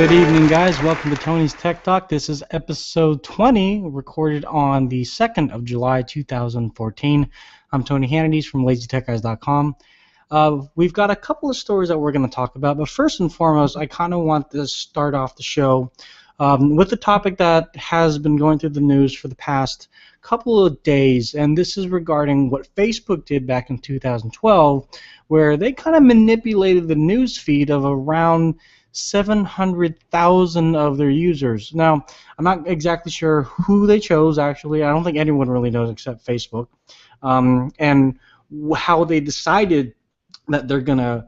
Good evening, guys. Welcome to Tony's Tech Talk. This is episode 20, recorded on the 2nd of July, 2014. I'm Tony Hannity from LazyTechGuys.com. We've got a couple of stories that we're going to talk about, but first and foremost, I kind of want to start off the show with a topic that has been going through the news for the past couple of days, and this is regarding what Facebook did back in 2012, where they kind of manipulated the news feed of around 700,000 of their users. Now, I'm not exactly sure who they chose, actually. I don't think anyone really knows except Facebook. And how they decided that they're going to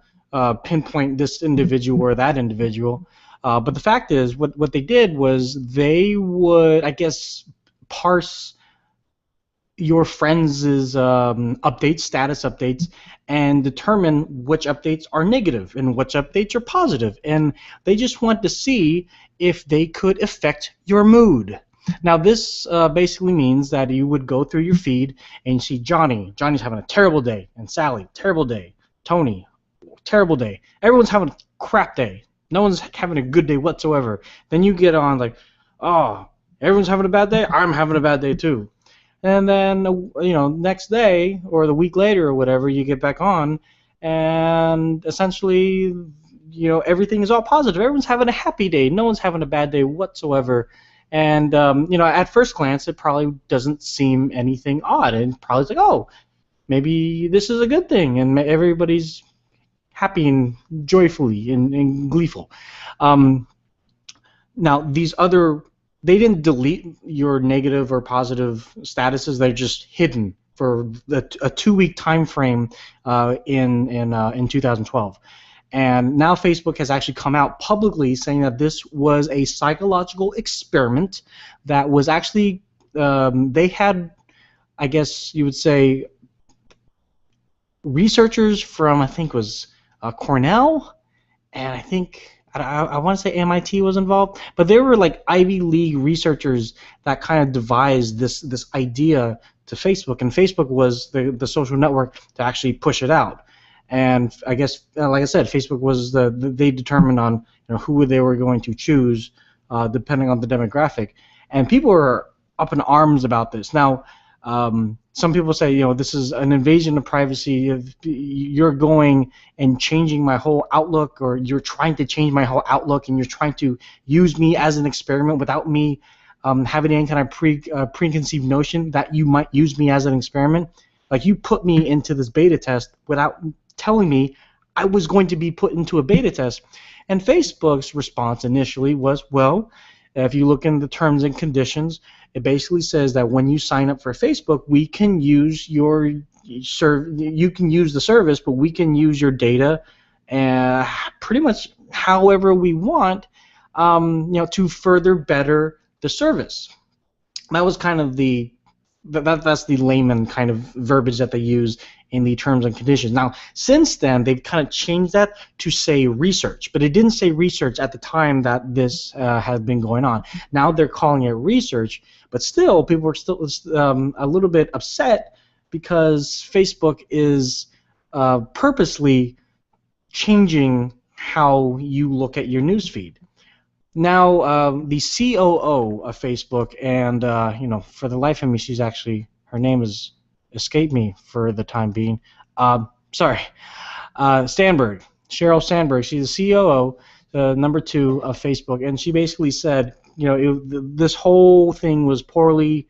pinpoint this individual or that individual. But the fact is, what they did was they would, I guess, parse your friends' updates, status updates, and determine which updates are negative and which updates are positive. And they just want to see if they could affect your mood. Now, this basically means that you would go through your feed and you see Johnny's having a terrible day, and Sally, terrible day, Tony, terrible day. Everyone's having a crap day. No one's having a good day whatsoever. Then you get on like, oh, everyone's having a bad day? I'm having a bad day too. And then, next day or the week later or whatever, you get back on, and essentially, everything is all positive. Everyone's having a happy day. No one's having a bad day whatsoever. And, at first glance, it probably doesn't seem anything odd. And probably it's like, oh, maybe this is a good thing, and everybody's happy and joyfully and gleeful. Now, these other... They didn't delete your negative or positive statuses. They're just hidden for a 2-week time frame in 2012. And now Facebook has actually come out publicly saying that this was a psychological experiment that was actually they had, I guess you would say, researchers from, I think it was Cornell, and I want to say MIT was involved, but they were like Ivy League researchers that kind of devised this idea to Facebook, and Facebook was the social network to actually push it out. And I guess, like I said, Facebook was they determined on who they were going to choose depending on the demographic, and people were up in arms about this. Now, some people say, this is an invasion of privacy. If you're going and changing my whole outlook, or you're trying to change my whole outlook, and you're trying to use me as an experiment without me having any kind of preconceived notion that you might use me as an experiment. Like, you put me into this beta test without telling me I was going to be put into a beta test. And Facebook's response initially was, well, if you look in the terms and conditions, it basically says that when you sign up for Facebook, we can use you can use the service, but we can use your data pretty much however we want, to further better the service. That was kind of that's the layman kind of verbiage that they use in the terms and conditions. Now, since then, they've kind of changed that to say research, but it didn't say research at the time that this had been going on. Now they're calling it research, but still, people are still a little bit upset because Facebook is purposely changing how you look at your newsfeed. Now, the COO of Facebook, and for the life of me, her name has escaped me for the time being. Sandberg, Sheryl Sandberg. She's the COO, number 2 of Facebook, and she basically said, this whole thing was poorly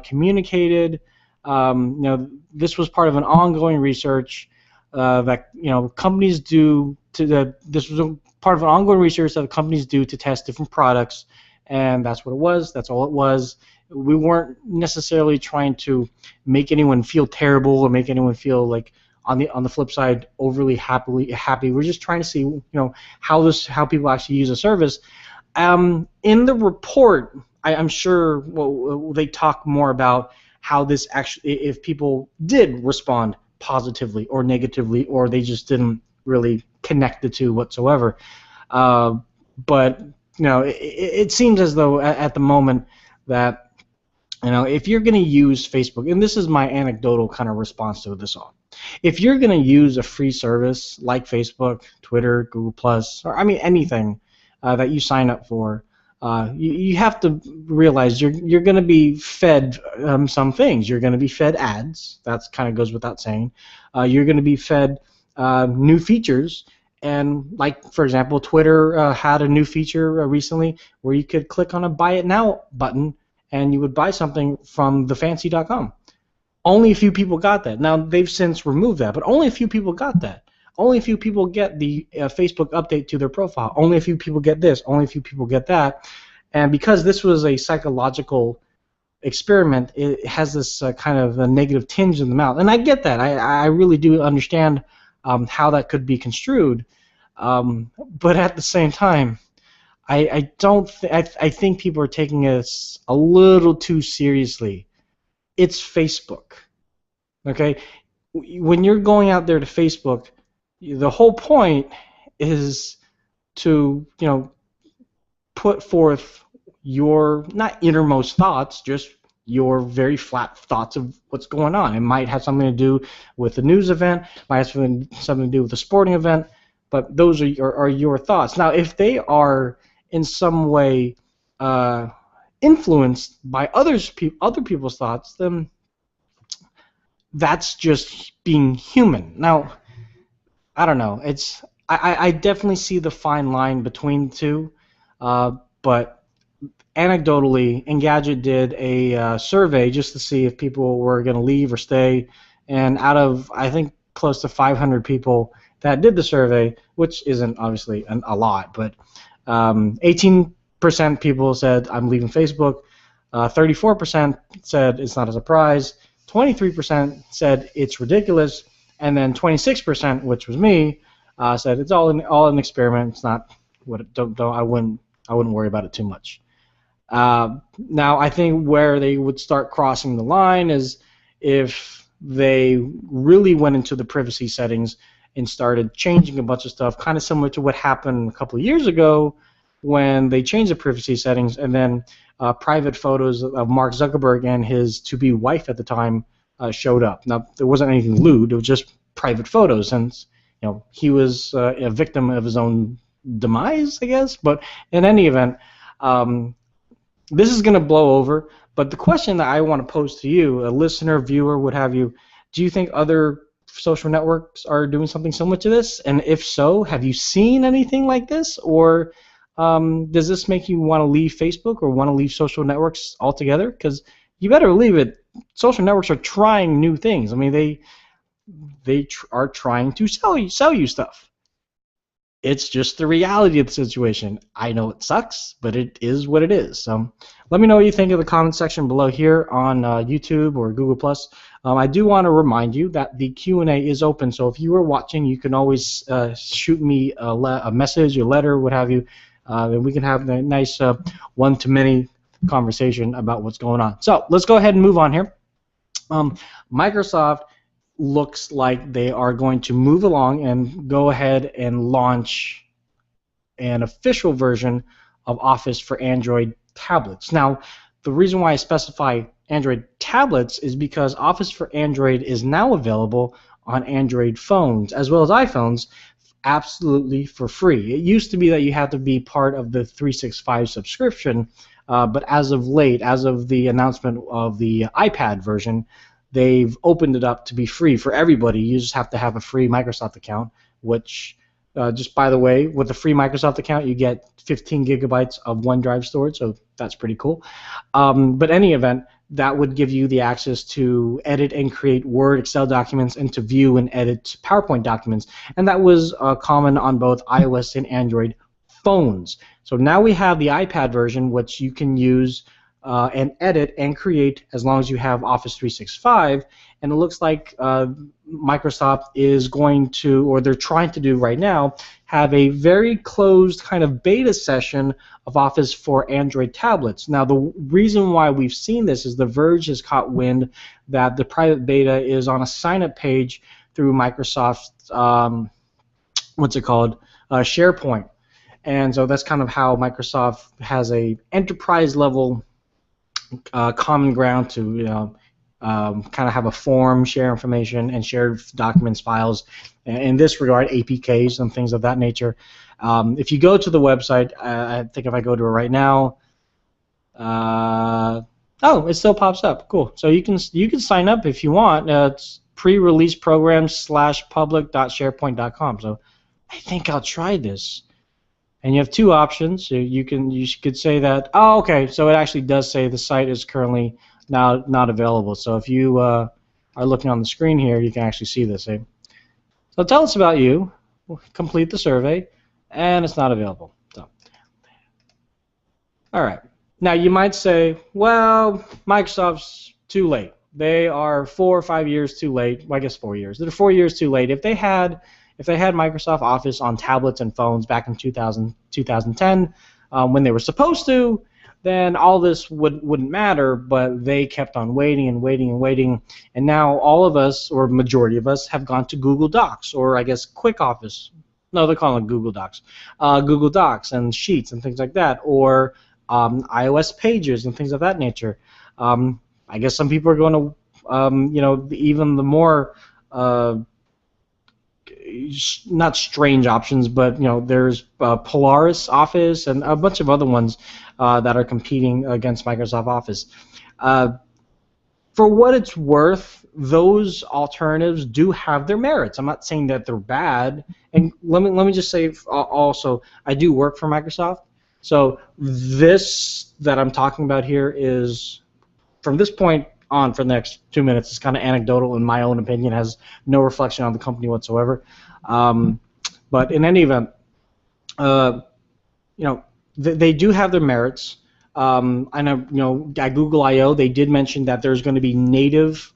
communicated. This was part of an ongoing research that companies do this was part of an ongoing research that companies do to test different products, and that's what it was. That's all it was. We weren't necessarily trying to make anyone feel terrible or make anyone feel like, on the flip side, overly happy. We're just trying to see how people actually use a service. In the report, I'm sure they talk more about how this actually, if people did respond positively or negatively, or they just didn't really connect the two whatsoever. But it seems as though at the moment that if you're going to use Facebook, and this is my anecdotal kind of response to this all, if you're going to use a free service like Facebook, Twitter, Google Plus, or anything, that you sign up for, you have to realize you're going to be fed some things. You're going to be fed ads. That kind of goes without saying. You're going to be fed new features. And like, for example, Twitter had a new feature recently where you could click on a Buy It Now button and you would buy something from thefancy.com. Only a few people got that. Now, they've since removed that, but only a few people got that. Only a few people get the Facebook update to their profile. Only a few people get this. Only a few people get that. And because this was a psychological experiment, it has this kind of a negative tinge in the mouth. And I get that. I really do understand how that could be construed. But at the same time, I don't. I think people are taking this a little too seriously. It's Facebook. Okay, when you're going out there to Facebook, the whole point is to put forth your not innermost thoughts, just your very flat thoughts of what's going on. It might have something to do with the news event, might have something to do with the sporting event, but those are your thoughts. Now, if they are in some way influenced by other people's thoughts, then that's just being human. Now, I don't know. I definitely see the fine line between the two, but anecdotally, Engadget did a survey just to see if people were going to leave or stay, and out of, I think, close to 500 people that did the survey, which isn't obviously a lot, but 18% people said, I'm leaving Facebook, 34% said it's not a surprise, 23% said it's ridiculous, and then 26%, which was me, said it's all an experiment. It's not what I wouldn't worry about it too much. Now, I think where they would start crossing the line is if they really went into the privacy settings and started changing a bunch of stuff, kind of similar to what happened a couple of years ago when they changed the privacy settings, and then private photos of Mark Zuckerberg and his to-be wife at the time showed up. Now, there wasn't anything lewd; it was just private photos, since he was a victim of his own demise, I guess. But in any event, this is going to blow over. But the question that I want to pose to you, a listener, viewer, what have you, do you think other social networks are doing something similar to this? And if so, have you seen anything like this? Or does this make you want to leave Facebook or want to leave social networks altogether? Because you better believe it, social networks are trying new things. I mean, they are trying to sell you stuff. It's just the reality of the situation. I know it sucks, but it is what it is. So let me know what you think in the comment section below here on YouTube or Google+. I do want to remind you that the Q&A is open, so if you are watching, you can always shoot me a message, a letter, what have you, and we can have a nice one-to-many conversation about what's going on. So let's go ahead and move on here. Microsoft looks like they are going to move along and go ahead and launch an official version of Office for Android tablets. Now, the reason why I specify Android tablets is because Office for Android is now available on Android phones as well as iPhones absolutely for free. It used to be that you had to be part of the 365 subscription, but as of late, as of the announcement of the iPad version, they've opened it up to be free for everybody. You just have to have a free Microsoft account, which, just by the way, with a free Microsoft account, you get 15 gigabytes of OneDrive storage, so that's pretty cool. But any event, that would give you the access to edit and create Word, Excel documents, and to view and edit PowerPoint documents. And that was common on both iOS and Android phones. So now we have the iPad version, which you can use and edit and create as long as you have Office 365, and it looks like Microsoft is going to, or they're trying to do right now, have a very closed kind of beta session of Office for Android tablets. Now, the reason why we've seen this is The Verge has caught wind that the private beta is on a sign-up page through Microsoft's, what's it called, SharePoint. And so that's kind of how Microsoft has a enterprise level common ground to kind of have a form, share information, and share documents, files. In this regard, APKs and things of that nature. If you go to the website, I think if I go to it right now, oh, it still pops up. Cool. So you can sign up if you want. It's pre-release program/public.sharepoint.com. So I think I'll try this. And you have two options. So you could say that. Oh, okay. So it actually does say the site is currently now not available. So if you are looking on the screen here, you can actually see this. Eh? So tell us about you. Complete the survey, and it's not available. So, all right. Now you might say, well, Microsoft's too late. They are 4 or 5 years too late. Well, I guess 4 years. They're 4 years too late. If they had Microsoft Office on tablets and phones back in 2010, when they were supposed to, then all this wouldn't matter. But they kept on waiting and waiting and waiting, and now all of us, or majority of us, have gone to Google Docs, or I guess Quick Office. No, they're calling it Google Docs. Google Docs and Sheets and things like that, or iOS pages and things of that nature. I guess some people are going to, even the more not strange options, but there's Polaris Office and a bunch of other ones that are competing against Microsoft Office. For what it's worth, those alternatives do have their merits. I'm not saying that they're bad. And let me just say also, I do work for Microsoft. So this that I'm talking about here is, from this point on for the next 2 minutes, is kind of anecdotal in my own opinion, has no reflection on the company whatsoever. But in any event, they do have their merits. I know, at Google I/O they did mention that there's going to be native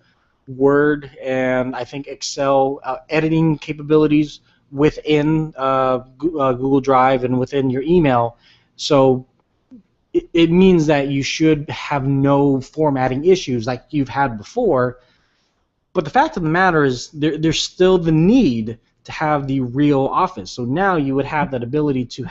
Word and I think Excel editing capabilities within Google Drive and within your email. So it means that you should have no formatting issues like you've had before. But the fact of the matter is there's still the need to have the real Office. So now you would have that ability to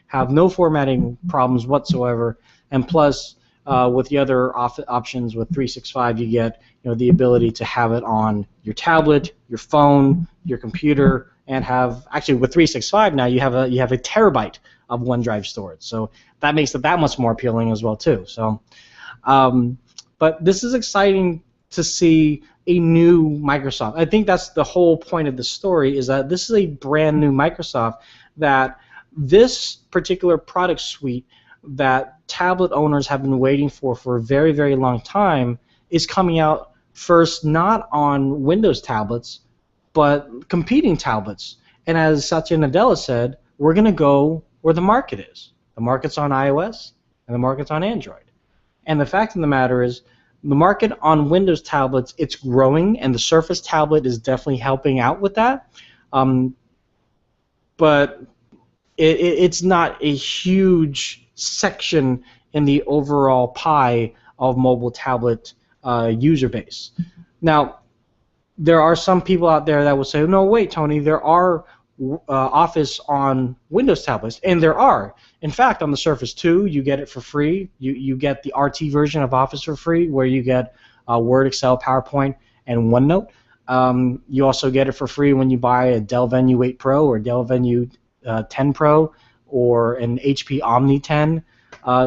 have no formatting problems whatsoever. And plus, with the other options with 365, you get the ability to have it on your tablet, your phone, your computer, and have, actually with 365 now you have a terabyte of OneDrive storage. So that makes it that much more appealing as well too. So, but this is exciting to see a new Microsoft. I think that's the whole point of the story, is that this is a brand new Microsoft, that this particular product suite that tablet owners have been waiting for a very, very long time is coming out first, not on Windows tablets, but competing tablets. And as Satya Nadella said, we're going to go where the market is. The market's on iOS, and the market's on Android. And the fact of the matter is, the market on Windows tablets, it's growing, and the Surface tablet is definitely helping out with that. But it's not a huge section in the overall pie of mobile tablet user base. Now, there are some people out there that will say, no, wait, Tony, there are Office on Windows tablets, and there are. In fact, on the Surface 2, you get it for free. You get the RT version of Office for free, where you get Word, Excel, PowerPoint, and OneNote. You also get it for free when you buy a Dell Venue 8 Pro or Dell Venue 10 Pro or an HP Omni 10.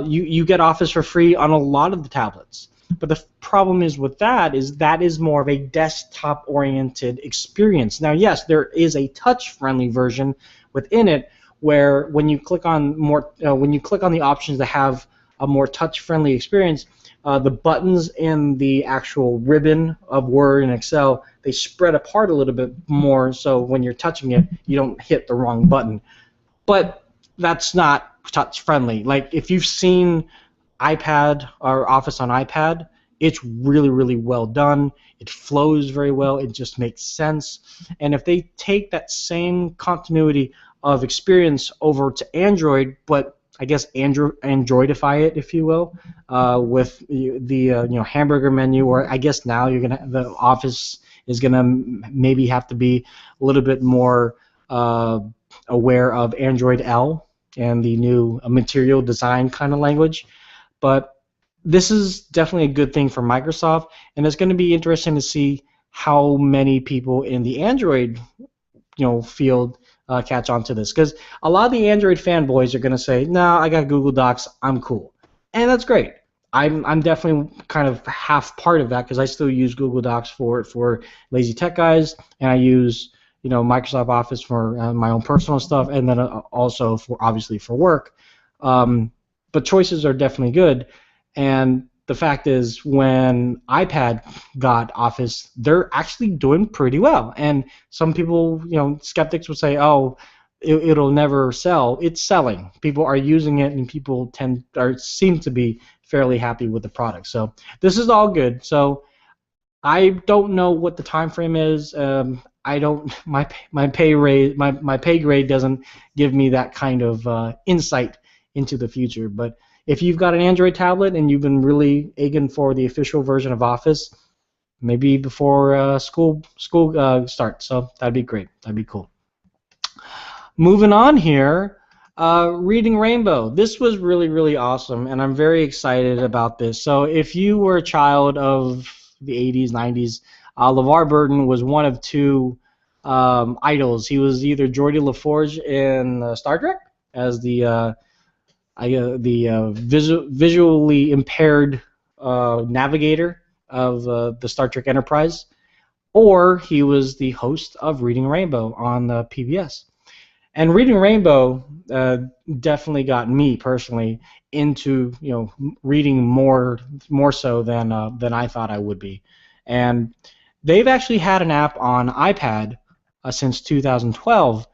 You get Office for free on a lot of the tablets. But the problem is with that is more of a desktop-oriented experience. Now, yes, there is a touch-friendly version within it, where when you click on the options that have a more touch-friendly experience, the buttons in the actual ribbon of Word and Excel, they spread apart a little bit more, so when you're touching it, you don't hit the wrong button. But that's not touch-friendly. Like, if you've seen iPad or Office on iPad, it's really, really well done. It flows very well. It just makes sense. And if they take that same continuity of experience over to Android, but I guess Androidify it, if you will, with the hamburger menu, or I guess now the Office is gonna maybe have to be a little bit more aware of Android L and the new material design kind of language. But this is definitely a good thing for Microsoft, and it's going to be interesting to see how many people in the Android field catch on to this, because a lot of the Android fanboys are going to say, "No, I got Google Docs, I'm cool," and that's great. I'm definitely kind of half part of that because I still use Google Docs for lazy tech guys, and I use Microsoft Office for my own personal stuff, and then also for obviously for work. But choices are definitely good, and the fact is, when iPad got Office, they're actually doing pretty well. And some people, skeptics would say, "Oh, it'll never sell." It's selling. People are using it, and people seem to be fairly happy with the product. So this is all good. So I don't know what the time frame is. I don't my pay grade doesn't give me that kind of insight into the future. But if you've got an Android tablet and you've been really eager for the official version of Office, maybe before school starts, so that'd be great. That'd be cool. Moving on here, Reading Rainbow. This was really, really awesome, and I'm very excited about this. So if you were a child of the 80s, 90s, LeVar Burton was one of two idols. He was either Geordi LaForge in Star Trek as the visually impaired navigator of the Star Trek Enterprise, or he was the host of Reading Rainbow on the PBS. And Reading Rainbow definitely got me personally into reading more so than I thought I would be. And they've actually had an app on iPad since 2012.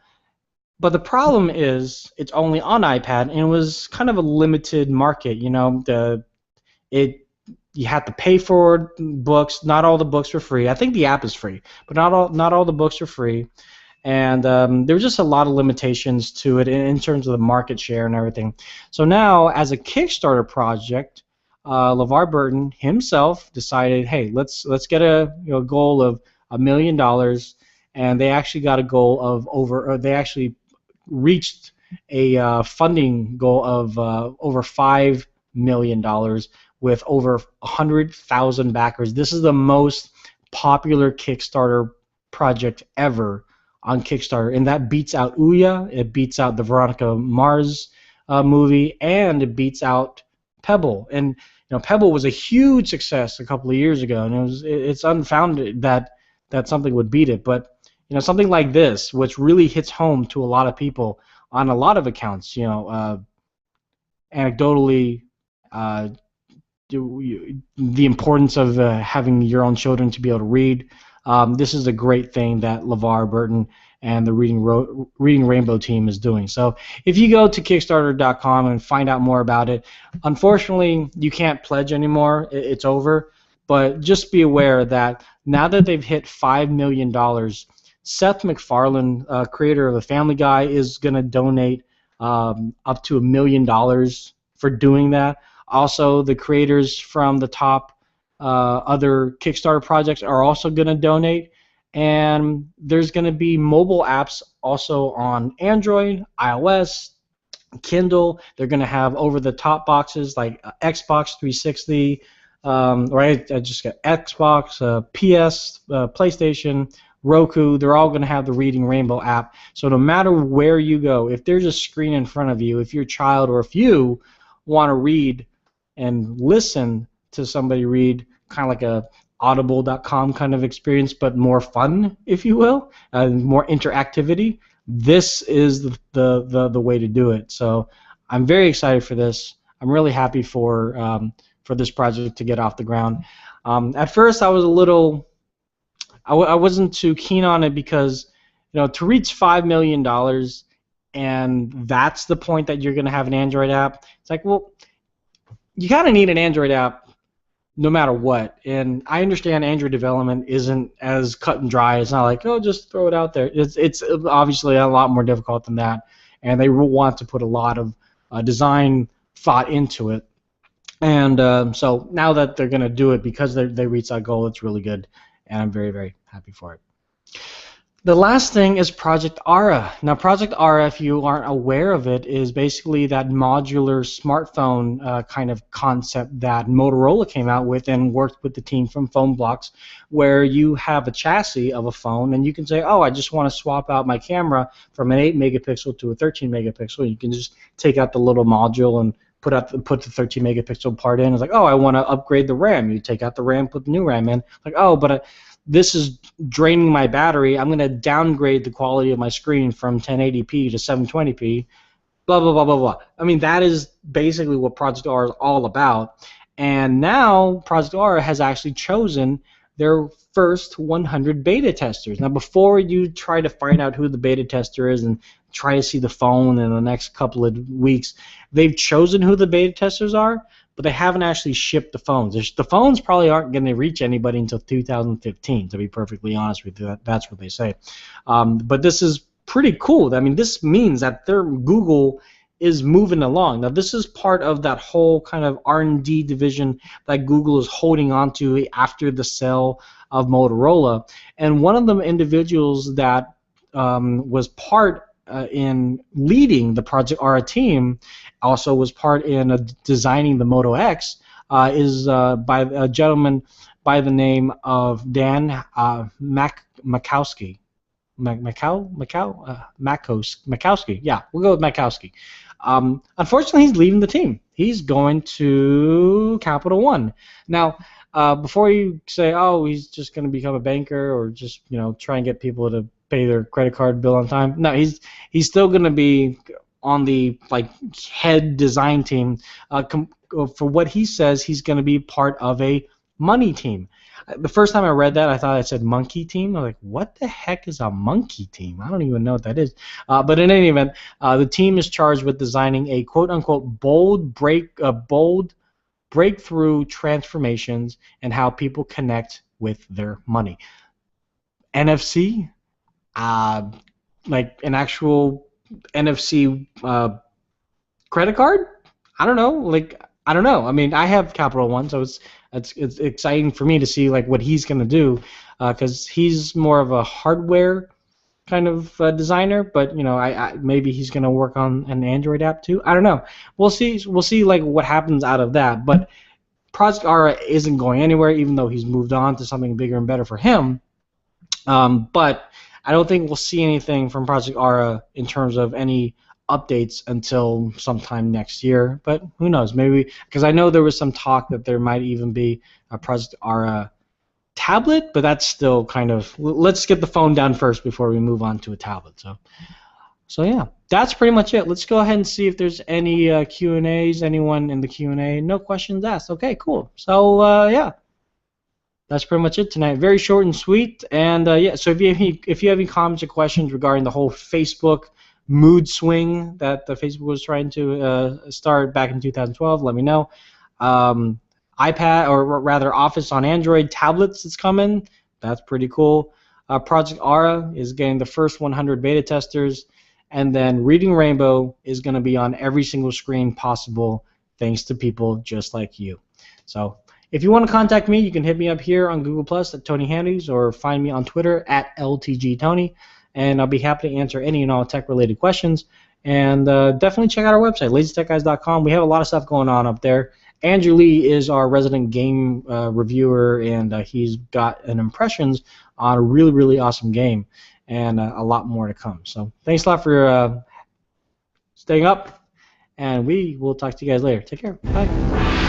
But the problem is it's only on iPad, and it was kind of a limited market. You had to pay for books. Not all the books were free. I think the app is free, but not all the books are free. And there were just a lot of limitations to it in terms of the market share and everything. So now, as a Kickstarter project, LeVar Burton himself decided, hey, let's get a goal of $1 million, and they actually got a goal of they actually reached a funding goal of over $5 million with over 100,000 backers. This is the most popular Kickstarter project ever on Kickstarter, and that beats out Ouya, it beats out the Veronica Mars movie, and it beats out Pebble. And Pebble was a huge success a couple of years ago, and it's unfounded that something would beat it. But something like this, which really hits home to a lot of people on a lot of accounts, anecdotally, the importance of having your own children to be able to read. This is a great thing that LeVar Burton and the Reading Rainbow team is doing. So if you go to Kickstarter.com and find out more about it, unfortunately, you can't pledge anymore. It's over. But just be aware that now that they've hit $5 million, Seth MacFarlane, creator of The Family Guy, is going to donate up to $1 million for doing that. Also, the creators from the top other Kickstarter projects are also going to donate, and there's going to be mobile apps also on Android, iOS, Kindle. They're going to have over-the-top boxes like Xbox 360, right? I just got Xbox, PS, PlayStation, Roku. They're all going to have the Reading Rainbow app. So no matter where you go, if there's a screen in front of you, if you're a child or if you want to read and listen to somebody read, kind of like a audible.com kind of experience, but more fun, if you will, more interactivity, this is the way to do it. So I'm very excited for this. I'm really happy for this project to get off the ground. At first, I was a little, I wasn't too keen on it because, to reach $5 million, and that's the point that you're going to have an Android app. It's like, well, you kind of need an Android app no matter what. And I understand Android development isn't as cut and dry. It's not like, oh, just throw it out there. It's obviously a lot more difficult than that, and they will want to put a lot of design thought into it. And so now that they're going to do it because they reached that goal, it's really good, and I'm very, very happy for it. The last thing is Project Ara. Now, Project Ara, if you aren't aware of it, is basically that modular smartphone kind of concept that Motorola came out with and worked with the team from Phone Blocks, where you have a chassis of a phone and you can say, oh, I just want to swap out my camera from an 8 megapixel to a 13 megapixel. You can just take out the little module and put the 13 megapixel part in. It's like, oh, I want to upgrade the RAM. You take out the RAM, put the new RAM in. Like, oh, but this is draining my battery. I'm going to downgrade the quality of my screen from 1080p to 720p. Blah blah blah blah blah. I mean, that is basically what Project R is all about. And now Project R has actually chosen their first 100 beta testers. Now, before you try to find out who the beta tester is and try to see the phone in the next couple of weeks, they've chosen who the beta testers are, but they haven't actually shipped the phones. The phones probably aren't going to reach anybody until 2015, to be perfectly honest with you. That's what they say. But this is pretty cool. I mean, this means that their Google is moving along. Now, this is part of that whole kind of R&D division that Google is holding on to after the sale of Motorola. And one of the individuals that was part in leading the Project Ara team, also was part in designing the Moto X, is by a gentleman by the name of Dan Makowski. Makowski. Yeah, we'll go with Makowski. Unfortunately, he's leaving the team. He's going to Capital One. Now, before you say, oh, he's just going to become a banker or just try and get people to pay their credit card bill on time. No, he's still going to be on the head design team. For what he says, he's going to be part of a money team. The first time I read that, I thought it said monkey team. I was like, what the heck is a monkey team? I don't even know what that is. But in any event, the team is charged with designing a quote-unquote bold breakthrough transformations and how people connect with their money. NFC, like an actual NFC credit card? I don't know. I mean, I have Capital One, so it's exciting for me to see what he's going to do, because he's more of a hardware kind of designer. But maybe he's going to work on an Android app too. I don't know. We'll see. We'll see what happens out of that. But Project Ara isn't going anywhere, even though he's moved on to something bigger and better for him. But I don't think we'll see anything from Project Ara in terms of any updates until sometime next year. But who knows? Maybe, because I know there was some talk that there might even be a Project Ara tablet, but that's still kind of, let's get the phone down first before we move on to a tablet. So yeah, that's pretty much it. Let's go ahead and see if there's any Q&As. Anyone in the Q&A? No questions asked. Okay, cool. So yeah. That's pretty much it tonight. Very short and sweet. And yeah, so if you have any comments or questions regarding the whole Facebook mood swing that the Facebook was trying to start back in 2012, let me know. iPad, or rather Office on Android tablets is coming. That's pretty cool. Project Ara is getting the first 100 beta testers. And then Reading Rainbow is going to be on every single screen possible, thanks to people just like you. So if you want to contact me, you can hit me up here on Google Plus at Tony Handies, or find me on Twitter at LTGTony, and I'll be happy to answer any and all tech-related questions. And definitely check out our website, LazyTechGuys.com. We have a lot of stuff going on up there. Andrew Lee is our resident game reviewer, and he's got an impressions on a really, really awesome game, and a lot more to come. So thanks a lot for staying up, and we will talk to you guys later. Take care. Bye.